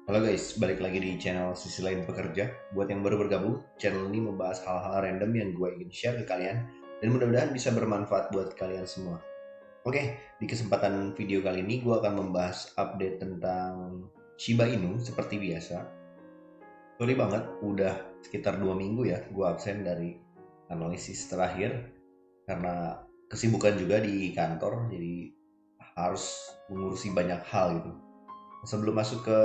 Halo guys, balik lagi di channel Sisi Lain Pekerja. Buat yang baru bergabung, channel ini membahas hal-hal random yang gue ingin share ke kalian dan mudah-mudahan bisa bermanfaat buat kalian semua. Oke, di kesempatan video kali ini gue akan membahas update tentang Shiba Inu seperti biasa. Sorry banget, udah sekitar 2 minggu ya gue absen dari analisis terakhir karena kesibukan juga di kantor, jadi harus mengurusi banyak hal gitu. Sebelum masuk ke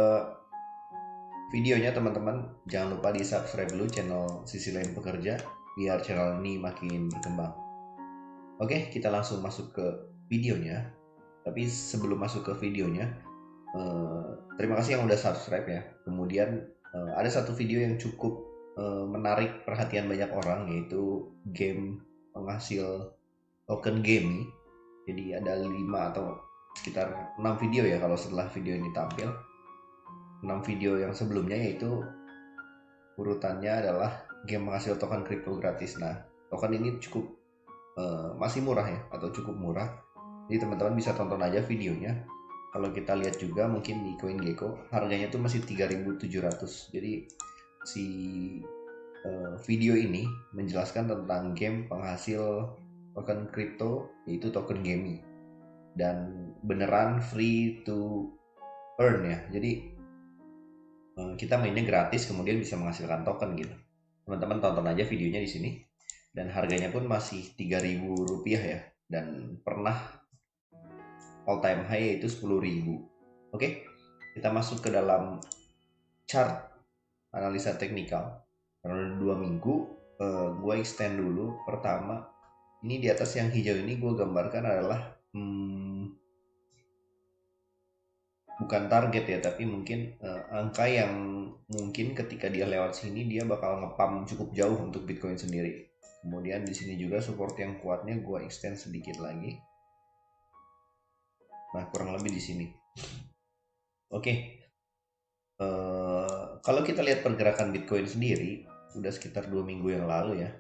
videonya teman-teman, jangan lupa di subscribe dulu channel Sisi Lain Pekerja biar channel ini makin berkembang. Oke, kita langsung masuk ke videonya. Tapi sebelum masuk ke videonya, terima kasih yang udah subscribe ya. Kemudian ada satu video yang cukup menarik perhatian banyak orang, yaitu game penghasil token game. Jadi ada 5 atau sekitar 6 video ya kalau setelah video ini tampil. 6 video yang sebelumnya yaitu urutannya adalah game menghasil token kripto gratis. Nah, token ini cukup masih murah ya, atau cukup murah. Jadi teman-teman bisa tonton aja videonya. Kalau kita lihat juga mungkin di CoinGecko harganya tuh masih 3.700. Jadi si video ini menjelaskan tentang game penghasil token kripto yaitu token gaming dan beneran free to earn ya. Jadi kita mainnya gratis kemudian bisa menghasilkan token gitu. Teman-teman tonton aja videonya di sini. Dan harganya pun masih 3.000 rupiah ya. Dan pernah all time high yaitu 10.000. Oke, kita masuk ke dalam chart analisa teknikal. Karena 2 minggu, gue extend dulu. Pertama, ini di atas yang hijau ini gue gambarkan adalah bukan target ya, tapi mungkin angka yang mungkin ketika dia lewat sini dia bakal ngepam cukup jauh untuk Bitcoin sendiri. Kemudian di sini juga support yang kuatnya gue extend sedikit lagi. Nah, kurang lebih di sini. Oke. Kalau kita lihat pergerakan Bitcoin sendiri, udah sekitar 2 minggu yang lalu ya.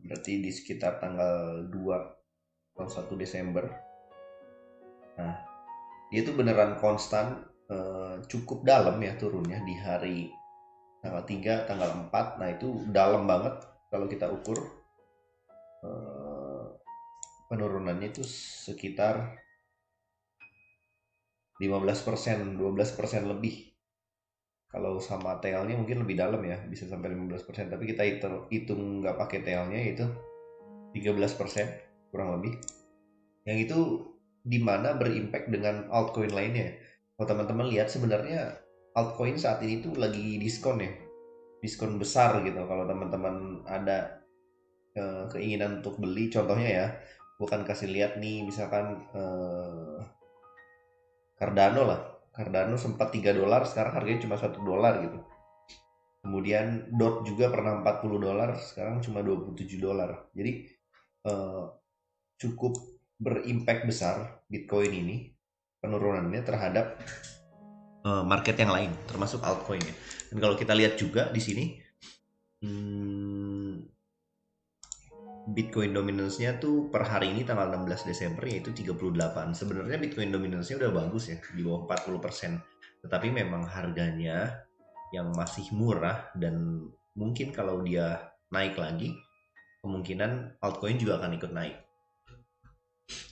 Berarti di sekitar tanggal 2 atau 1 Desember. Nah, dia tuh beneran konstan, cukup dalam ya turunnya di hari tanggal 3, tanggal 4. Nah, itu dalam banget kalau kita ukur. Penurunannya itu sekitar 15%, 12% lebih. Kalau sama tailnya mungkin lebih dalam ya, bisa sampai 15%. Tapi kita hitung nggak pakai tailnya itu 13% kurang lebih. Yang itu dimana berimpact dengan altcoin lainnya. Kalau teman-teman lihat sebenarnya altcoin saat ini tuh lagi diskon ya, diskon besar gitu. Kalau teman-teman ada keinginan untuk beli, contohnya ya, bukan kasih lihat nih misalkan Cardano lah. Cardano sempat $3, sekarang harganya cuma $1 gitu. Kemudian DOT juga pernah $40, sekarang cuma $27. Jadi cukup berimpact besar Bitcoin ini penurunannya terhadap market yang lain, termasuk altcoin ya. Dan kalau kita lihat juga di sini, Bitcoin dominance-nya tuh per hari ini tanggal 16 Desember yaitu 38. Sebenarnya Bitcoin dominance-nya udah bagus ya, di bawah 40%. Tetapi memang harganya yang masih murah dan mungkin kalau dia naik lagi, kemungkinan altcoin juga akan ikut naik.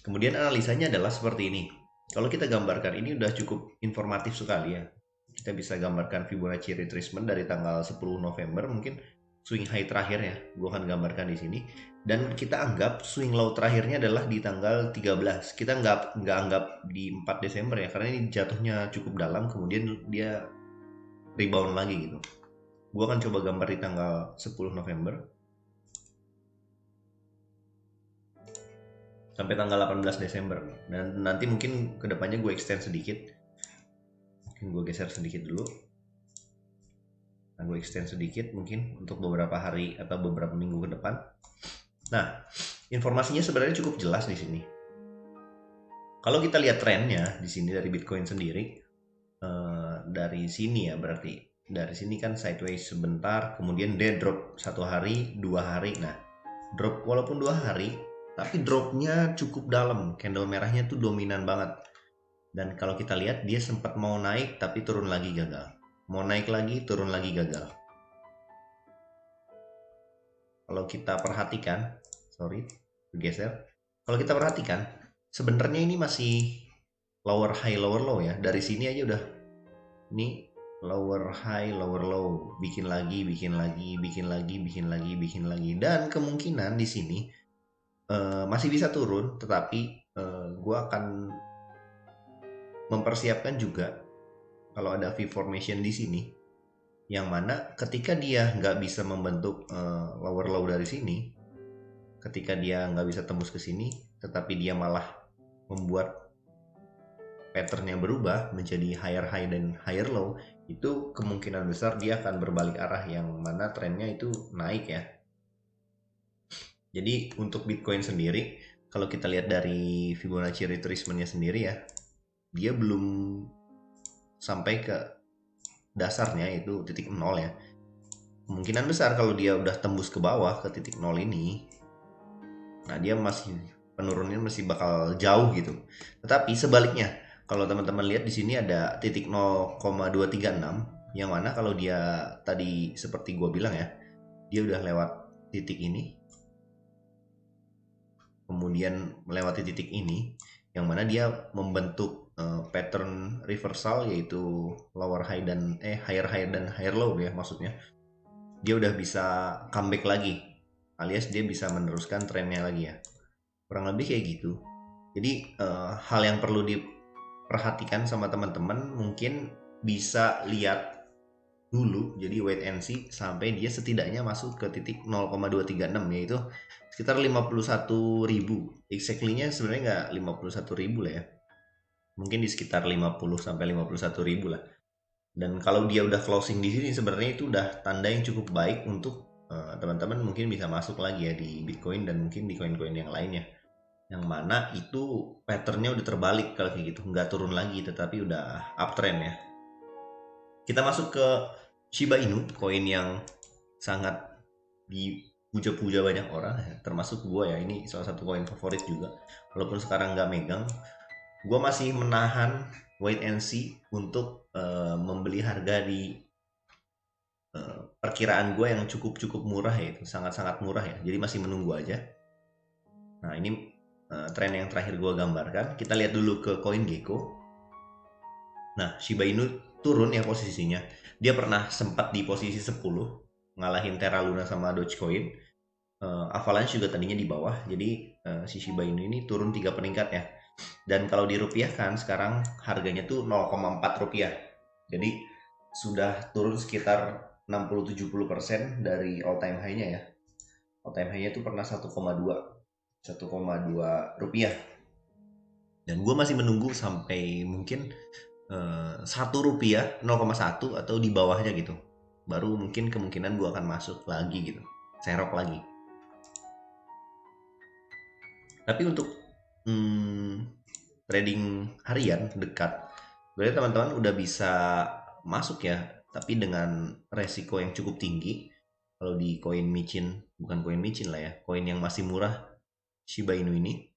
Kemudian analisanya adalah seperti ini. Kalau kita gambarkan ini udah cukup informatif sekali ya. Kita bisa gambarkan Fibonacci retracement dari tanggal 10 November mungkin swing high terakhir ya. Gue akan gambarkan di sini. Dan kita anggap swing low terakhirnya adalah di tanggal 13. Kita nggak anggap di 4 Desember ya, karena ini jatuhnya cukup dalam, kemudian dia rebound lagi gitu. Gue akan coba gambar di tanggal 10 November. Sampai tanggal 18 Desember. Dan nanti mungkin kedepannya gue extend sedikit. Mungkin gue geser sedikit dulu. Nah, gue extend sedikit mungkin untuk beberapa hari atau beberapa minggu ke depan. Nah, informasinya sebenarnya cukup jelas di sini. Kalau kita lihat trennya di sini dari Bitcoin sendiri, dari sini ya berarti dari sini kan sideways sebentar, kemudian dia drop 1 hari, 2 hari. Nah, drop walaupun 2 hari, tapi dropnya cukup dalam. Candle merahnya tuh dominan banget. Dan kalau kita lihat dia sempat mau naik tapi turun lagi gagal. Mau naik lagi, turun lagi gagal. Kalau kita perhatikan, sorry, bergeser. Kalau kita perhatikan, sebenarnya ini masih lower high, lower low ya. Dari sini aja udah, ini lower high, lower low, bikin lagi, bikin lagi, bikin lagi, bikin lagi, bikin lagi. Dan kemungkinan di sini masih bisa turun, tetapi gue akan mempersiapkan juga kalau ada V formation di sini, yang mana ketika dia nggak bisa membentuk lower low dari sini, ketika dia nggak bisa tembus ke sini, tetapi dia malah membuat patternnya berubah menjadi higher high dan higher low, itu kemungkinan besar dia akan berbalik arah, yang mana trennya itu naik ya. Jadi untuk Bitcoin sendiri, kalau kita lihat dari Fibonacci retracement-nya sendiri ya, dia belum sampai ke dasarnya itu titik 0 ya. Kemungkinan besar kalau dia udah tembus ke bawah ke titik 0 ini, nah dia masih penurunannya masih bakal jauh gitu. Tetapi sebaliknya, kalau teman-teman lihat di sini ada titik 0,236, yang mana kalau dia tadi seperti gue bilang ya, dia udah lewat titik ini, kemudian melewati titik ini, yang mana dia membentuk pattern reversal, yaitu lower high dan higher high dan higher low ya, maksudnya dia udah bisa comeback lagi, alias dia bisa meneruskan trennya lagi ya, kurang lebih kayak gitu. Jadi hal yang perlu diperhatikan sama teman-teman, mungkin bisa lihat dulu, jadi wait and see sampai dia setidaknya masuk ke titik 0,236, yaitu sekitar 51.000. Exactly-nya sebenarnya nggak 51.000 lah ya, mungkin di sekitar 50 sampai 51.000 lah. Dan kalau dia udah closing di sini, sebenarnya itu udah tanda yang cukup baik untuk teman-teman mungkin bisa masuk lagi ya di Bitcoin dan mungkin di koin-koin yang lainnya, yang mana itu patternnya udah terbalik kalau kayak gitu, nggak turun lagi tetapi udah uptrend ya. Kita masuk ke Shiba Inu, koin yang sangat dipuja-puja banyak orang, termasuk gue ya. Ini salah satu koin favorit juga. Walaupun sekarang nggak megang, gue masih menahan wait and see untuk membeli harga di perkiraan gue yang cukup murah, yaitu sangat-sangat murah ya. Jadi masih menunggu aja. Nah ini tren yang terakhir gue gambarkan. Kita lihat dulu ke koin Gecko. Nah Shiba Inu turun ya posisinya. Dia pernah sempat di posisi 10, ngalahin Terra Luna sama Dogecoin. Avalanche juga tadinya di bawah. Jadi si Shiba Inu ini turun 3 peringkat ya. Dan kalau dirupiahkan sekarang harganya tuh 0,4 rupiah. Jadi sudah turun sekitar 60-70% dari all time high-nya ya. All time high-nya tuh pernah 1,2 rupiah. Dan gue masih menunggu sampai mungkin 1 rupiah, 0,1 atau di bawahnya gitu. Baru mungkin kemungkinan gue akan masuk lagi gitu, serok lagi. Tapi untuk trading harian dekat, berarti teman-teman udah bisa masuk ya, tapi dengan resiko yang cukup tinggi. Kalau di koin micin, bukan koin micin lah ya, koin yang masih murah, Shiba Inu ini.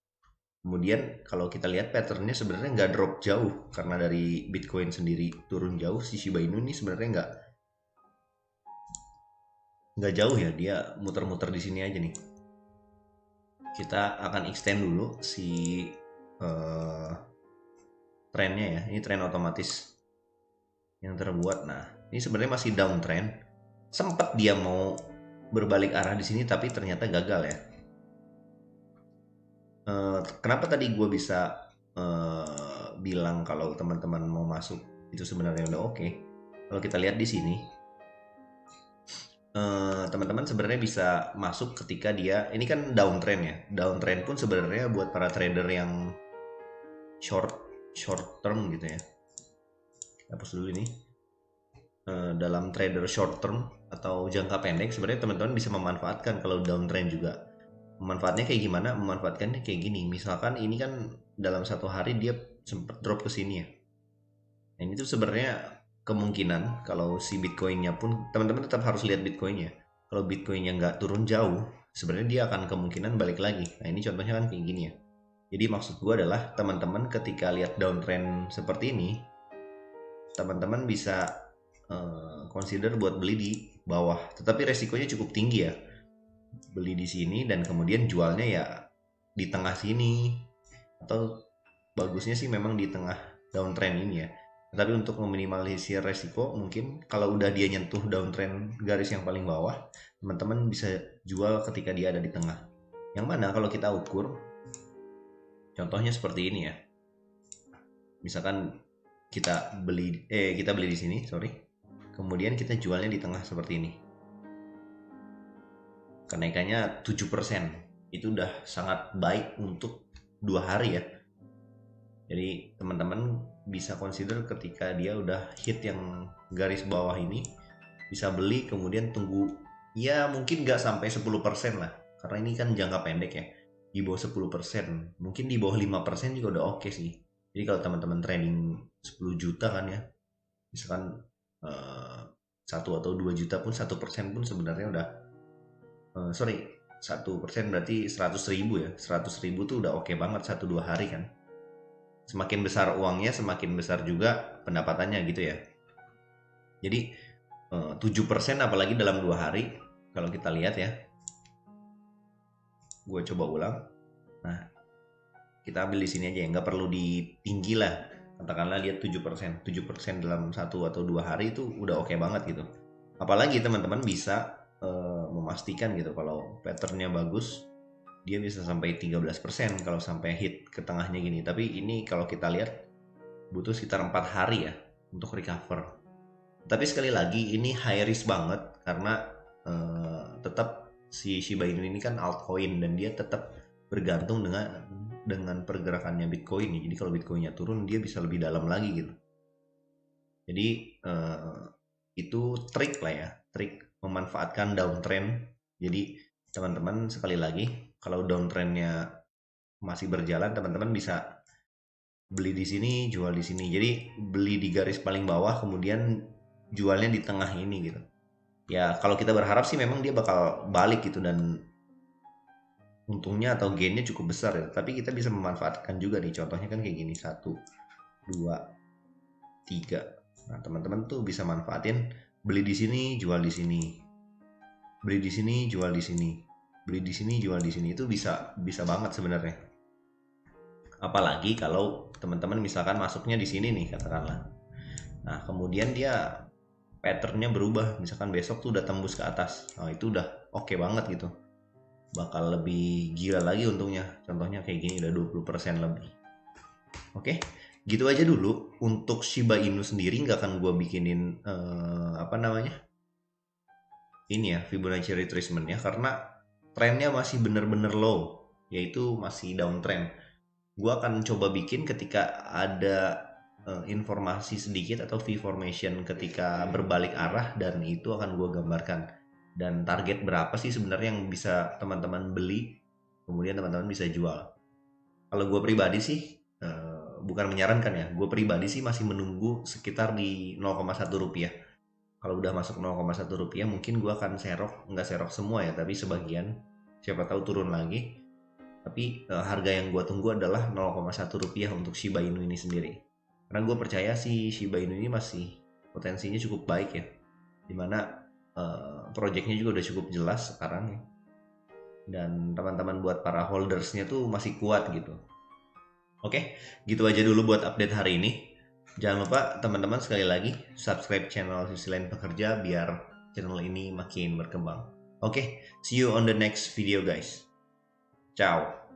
Kemudian kalau kita lihat patternnya sebenarnya nggak drop jauh, karena dari Bitcoin sendiri turun jauh, si Shiba Inu ini sebenarnya nggak jauh ya, dia muter-muter di sini aja nih. Kita akan extend dulu si trennya ya. Ini tren otomatis yang terbuat. Nah, ini sebenarnya masih downtrend. Sempat dia mau berbalik arah di sini, tapi ternyata gagal ya. Kenapa tadi gue bisa bilang kalau teman-teman mau masuk itu sebenarnya udah oke. Kalau kita lihat di sini, teman-teman sebenarnya bisa masuk ketika dia ini kan downtrend ya. Downtrend pun sebenarnya buat para trader yang short term gitu ya. Hapus dulu ini. Dalam trader short term atau jangka pendek, sebenarnya teman-teman bisa memanfaatkan kalau downtrend juga. Memanfaatnya kayak gimana? Memanfaatkannya kayak gini. Misalkan ini kan dalam satu hari dia sempat drop ke sini ya. Nah, ini tuh sebenarnya kemungkinan kalau si Bitcoinnya pun, teman-teman tetap harus lihat Bitcoinnya. Kalau Bitcoinnya nggak turun jauh, sebenarnya dia akan kemungkinan balik lagi. Nah ini contohnya kan kayak gini ya. Jadi maksud gue adalah teman-teman ketika lihat downtrend seperti ini, teman-teman bisa consider buat beli di bawah. Tetapi resikonya cukup tinggi ya. Beli di sini dan kemudian jualnya ya di tengah sini. Atau bagusnya sih memang di tengah downtrend ini ya. Tapi untuk meminimalisir resiko, mungkin kalau udah dia nyentuh downtrend garis yang paling bawah, teman-teman bisa jual ketika dia ada di tengah. Yang mana kalau kita ukur, contohnya seperti ini ya. Misalkan kita beli di sini, sorry. Kemudian kita jualnya di tengah seperti ini. Kenaikannya 7%. Itu udah sangat baik untuk 2 hari ya. Jadi teman-teman bisa consider ketika dia udah hit yang garis bawah ini, bisa beli kemudian tunggu ya mungkin nggak sampai 10% lah, karena ini kan jangka pendek ya. Di bawah 10%, mungkin di bawah 5% juga udah oke sih. Jadi kalau teman-teman trading 10 juta kan ya, misalkan 1 atau 2 juta pun 1% pun sebenarnya udah 1% berarti 100.000 ya. 100.000 tuh udah oke banget 1-2 hari kan. Semakin besar uangnya, semakin besar juga pendapatannya gitu ya. Jadi 7% apalagi dalam 2 hari, kalau kita lihat ya. Gue coba ulang. Nah, kita ambil di sini aja ya, nggak perlu ditinggi lah. Katakanlah lihat 7%. 7% dalam 1 atau 2 hari itu udah oke banget gitu. Apalagi teman-teman bisa memastikan gitu kalau patternnya bagus, dia bisa sampai 13% kalau sampai hit ke tengahnya gini. Tapi ini kalau kita lihat butuh sekitar 4 hari ya untuk recover. Tapi sekali lagi ini high risk banget karena tetap si Shiba Inu ini kan altcoin dan dia tetap bergantung dengan pergerakannya Bitcoin. Jadi kalau Bitcoinnya turun dia bisa lebih dalam lagi gitu. Jadi itu trik lah ya, trik memanfaatkan downtrend. Jadi teman-teman sekali lagi kalau downtrendnya masih berjalan, teman-teman bisa beli di sini, jual di sini. Jadi beli di garis paling bawah, kemudian jualnya di tengah ini gitu. Ya kalau kita berharap sih memang dia bakal balik gitu dan untungnya atau gainnya cukup besar ya. Tapi kita bisa memanfaatkan juga nih. Contohnya kan kayak gini, 1, 2, 3. Nah teman-teman tuh bisa manfaatin beli di sini, jual di sini. Beli di sini, jual di sini. Beli di sini, jual di sini. Itu bisa banget sebenarnya. Apalagi kalau teman-teman misalkan masuknya di sini nih katakanlah. Nah kemudian dia patternnya berubah, misalkan besok tuh udah tembus ke atas. Nah itu udah oke banget gitu. Bakal lebih gila lagi untungnya. Contohnya kayak gini udah 20% lebih. Oke, gitu aja dulu. Untuk Shiba Inu sendiri nggak akan gue bikinin ini ya Fibonacci retracement ya, karena trennya masih bener-bener low, yaitu masih downtrend. Gue akan coba bikin ketika ada informasi sedikit atau V formation ketika berbalik arah, dan itu akan gue gambarkan. Dan target berapa sih sebenarnya yang bisa teman-teman beli, kemudian teman-teman bisa jual. Kalau gue pribadi sih bukan menyarankan ya, gue pribadi sih masih menunggu sekitar di 0,1 rupiah. Kalau udah masuk 0,1 rupiah mungkin gue akan nggak serok semua ya, tapi sebagian, siapa tahu turun lagi. Tapi harga yang gue tunggu adalah 0,1 rupiah untuk Shiba Inu ini sendiri. Karena gue percaya si Shiba Inu ini masih potensinya cukup baik ya, dimana projectnya juga udah cukup jelas sekarang ya. Dan teman-teman buat para holdersnya tuh masih kuat gitu. Oke, gitu aja dulu buat update hari ini. Jangan lupa teman-teman sekali lagi subscribe channel Sisi Lain Pekerja biar channel ini makin berkembang. Oke, see you on the next video guys. Ciao.